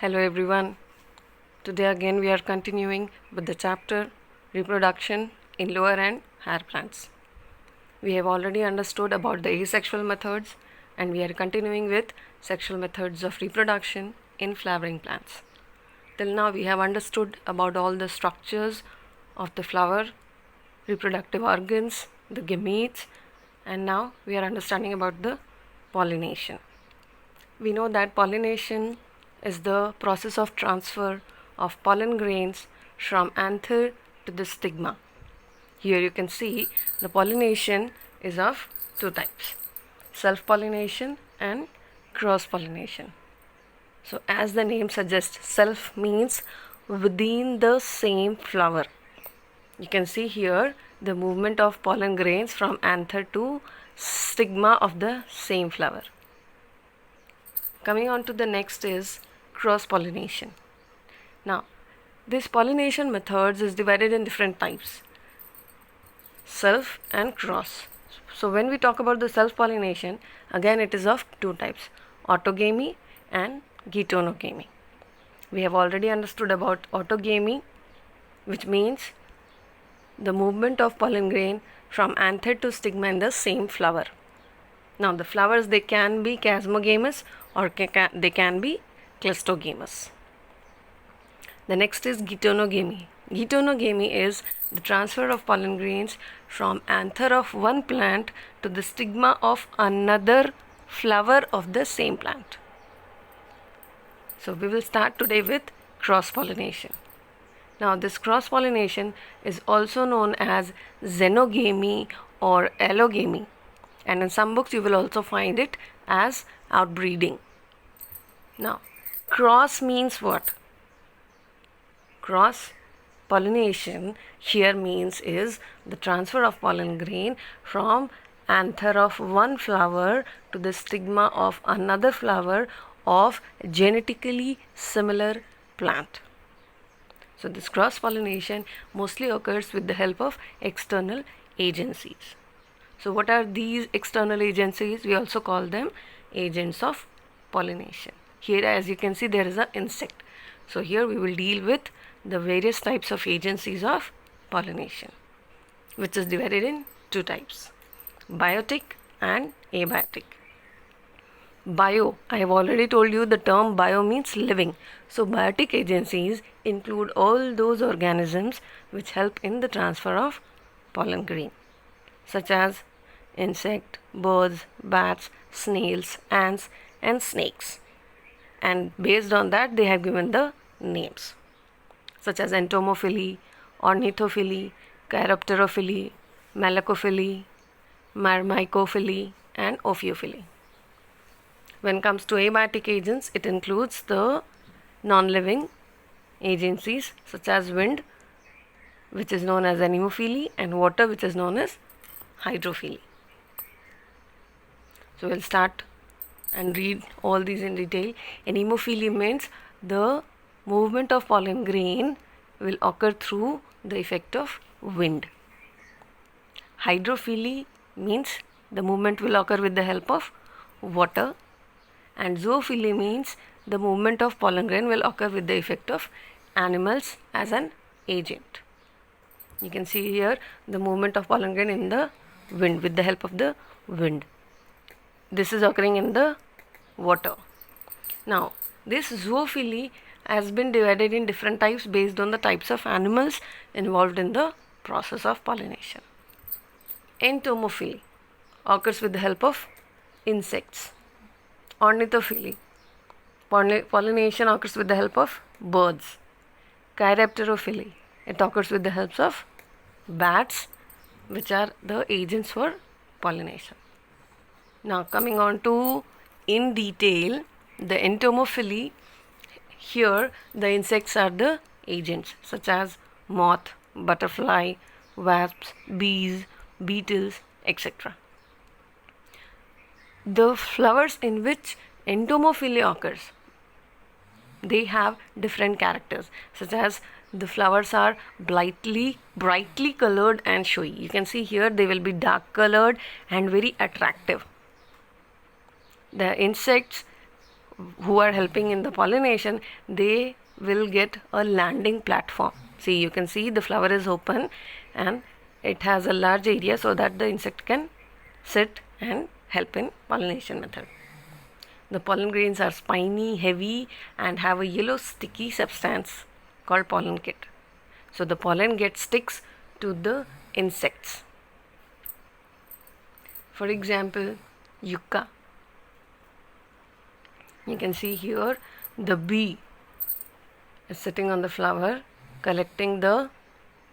Hello everyone. Today again we are continuing with the chapter Reproduction in Lower and Higher Plants. We have already understood about the asexual methods and we are continuing with sexual methods of reproduction in flowering plants. Till now we have understood about all the structures of the flower, reproductive organs, the gametes, and now we are understanding about the pollination. We know that pollination is the process of transfer of pollen grains from anther to the stigma. Here you can see the pollination is of two types, self-pollination and cross-pollination. So as the name suggests, self means within the same flower. You can see here the movement of pollen grains from anther to stigma of the same flower. Coming on to the next is cross-pollination. Now, this pollination methods is divided in different types, self and cross. So when we talk about the self-pollination, again it is of two types, autogamy and geitonogamy. We have already understood about autogamy, which means the movement of pollen grain from anther to stigma in the same flower. Now the flowers, they can be chasmogamous or they can be clistogamous. The next is geitonogamy. Geitonogamy is the transfer of pollen grains from anther of one plant to the stigma of another flower of the same plant. So we will start today with cross-pollination. Now this cross-pollination is also known as xenogamy or allogamy, and in some books you will also find it as outbreeding. Now cross means what? Cross pollination here means is the transfer of pollen grain from anther of one flower to the stigma of another flower of genetically similar plant. So this cross pollination mostly occurs with the help of external agencies. So what are these external agencies? We also call them agents of pollination. Here as you can see there is an insect. So here we will deal with the various types of agencies of pollination, which is divided in two types, biotic and abiotic. Bio, I have already told you the term bio means living. So biotic agencies include all those organisms which help in the transfer of pollen grain, such as insect, birds, bats, snails, ants and snakes. And based on that they have given the names, such as entomophily, ornithophily, chiropterophily, malacophily, myrmecophily and ophiophily. When it comes to abiotic agents, it includes the non-living agencies such as wind, which is known as anemophily, and water, which is known as hydrophily. So we'll start and read all these in detail. Anemophily means the movement of pollen grain will occur through the effect of wind. Hydrophily means the movement will occur with the help of water, and zoophily means the movement of pollen grain will occur with the effect of animals as an agent. You can see here the movement of pollen grain in the wind with the help of the wind. This is occurring in the water. Now this zoophily has been divided in different types based on the types of animals involved in the process of pollination. Entomophily occurs with the help of insects. Ornithophily, pollination occurs with the help of birds. Chiropterophily, it occurs with the help of bats, which are the agents for pollination. Now coming on to in detail the entomophily, here the insects are the agents such as moth, butterfly, wasps, bees, beetles, etc. The flowers in which entomophily occurs, they have different characters, such as the flowers are brightly colored and showy. You can see here they will be dark colored and very attractive. The insects who are helping in the pollination, they will get a landing platform. See, you can see the flower is open and it has a large area so that the insect can sit and help in pollination method. The pollen grains are spiny, heavy, and have a yellow sticky substance called pollen kit. So the pollen sticks to the insects. For example, yucca. You can see here the bee is sitting on the flower collecting the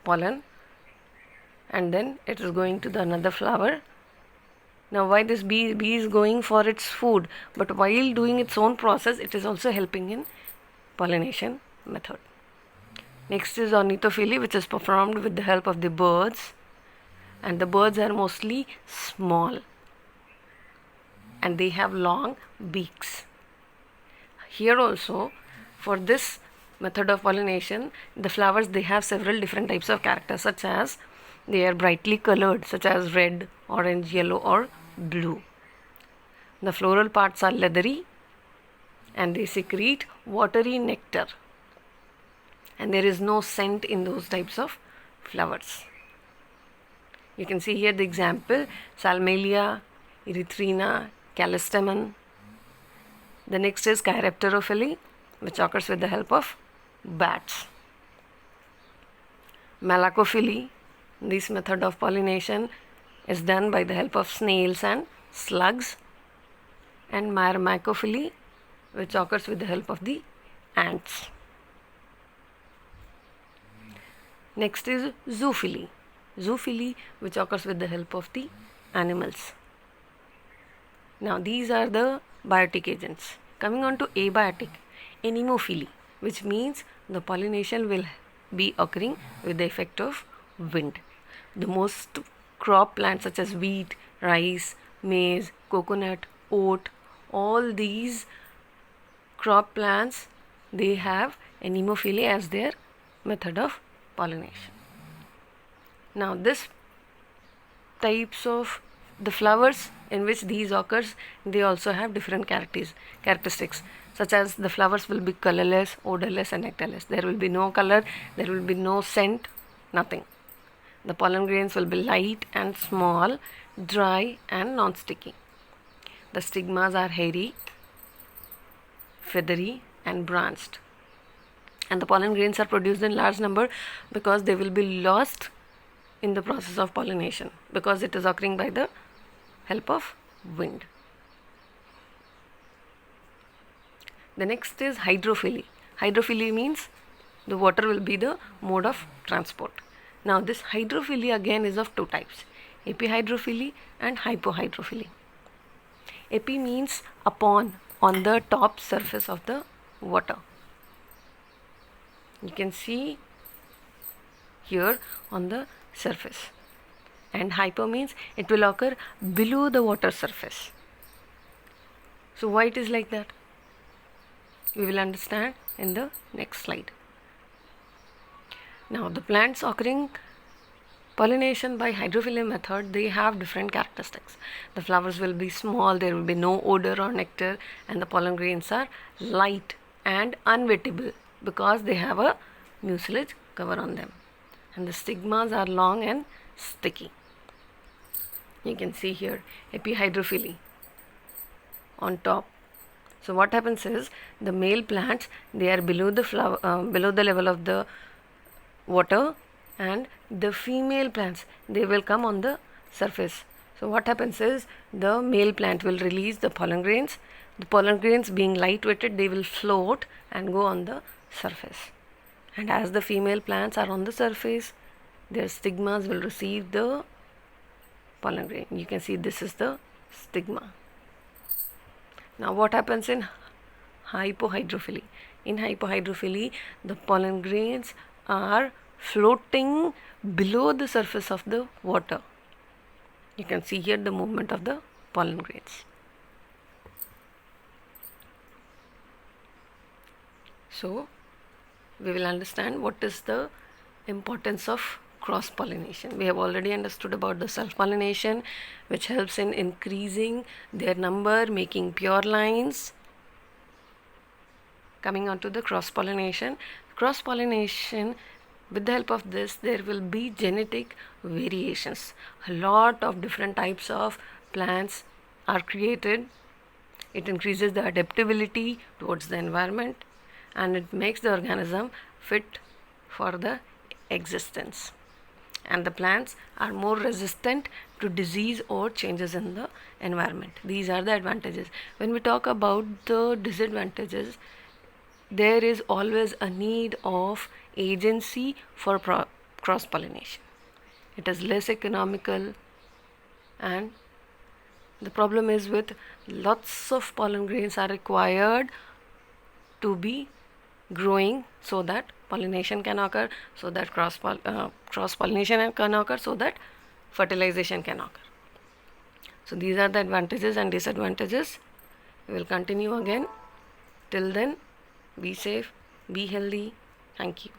pollen, and then it is going to the another flower. Now why this bee is going for its food, but while doing its own process it is also helping in pollination method. Next is ornithophilia, which is performed with the help of the birds, and the birds are mostly small and they have long beaks. Here also, for this method of pollination, the flowers, they have several different types of characters, such as they are brightly colored, such as red, orange, yellow or blue. The floral parts are leathery and they secrete watery nectar, and there is no scent in those types of flowers. You can see here the example: Salmelia, Erythrina, Callistemon. The next is Chirapterophily, which occurs with the help of bats. Malacophily, this method of pollination is done by the help of snails and slugs. And Myrmecophily, which occurs with the help of the ants. Next is Zoophily. Zoophily, which occurs with the help of the animals. Now these are the biotic agents. Coming on to abiotic, Anemophily, which means the pollination will be occurring with the effect of wind. The most crop plants such as wheat, rice, maize, coconut, oat, all these crop plants, they have anemophily as their method of pollination. Now this types of the flowers in which these occurs, they also have different characteristics, such as the flowers will be colorless, odorless and nectarless. There will be no color, there will be no scent, nothing. The pollen grains will be light and small, dry and non-sticky. The stigmas are hairy, feathery and branched. And the pollen grains are produced in large number because they will be lost in the process of pollination, because it is occurring by the help of wind. The next is hydrophily. Hydrophily means the water will be the mode of transport. Now this hydrophily again is of two types: epihydrophily and hypohydrophily. Epi means upon, on the top surface of the water. You can see here on the surface. And hypo means it will occur below the water surface. So why it is like that, we will understand in the next slide. Now the plants occurring pollination by hydrophily method, they have different characteristics. The flowers will be small, there will be no odor or nectar, and the pollen grains are light and unwettable because they have a mucilage cover on them. And the stigmas are long and sticky. You can see here epihydrophily on top. So what happens is, the male plants, they are below the flower, below the level of the water, and the female plants, they will come on the surface. So what happens is, the male plant will release the pollen grains. The pollen grains being light-weighted, they will float and go on the surface. And as the female plants are on the surface, their stigmas will receive the pollen grain. You can see this is the stigma. Now what happens in hypohydrophily? In hypohydrophily, the pollen grains are floating below the surface of the water. You can see here the movement of the pollen grains. So we will understand what is the importance of cross pollination. We have already understood about the self pollination, which helps in increasing their number, making pure lines, Coming on to the cross pollination. Cross pollination, with the help of this, there will be genetic variations. A lot of different types of plants are created. It increases the adaptability towards the environment, and it makes the organism fit for the existence. And the plants are more resistant to disease or changes in the environment. These are the advantages. When we talk about the disadvantages, there is always a need of agency for cross pollination. It is less economical, and the problem is with lots of pollen grains are required to be growing so that pollination can occur, so that cross pollination can occur, so that fertilization can occur. So these are the advantages and disadvantages. We will continue again. Till then, be safe, be healthy. Thank you.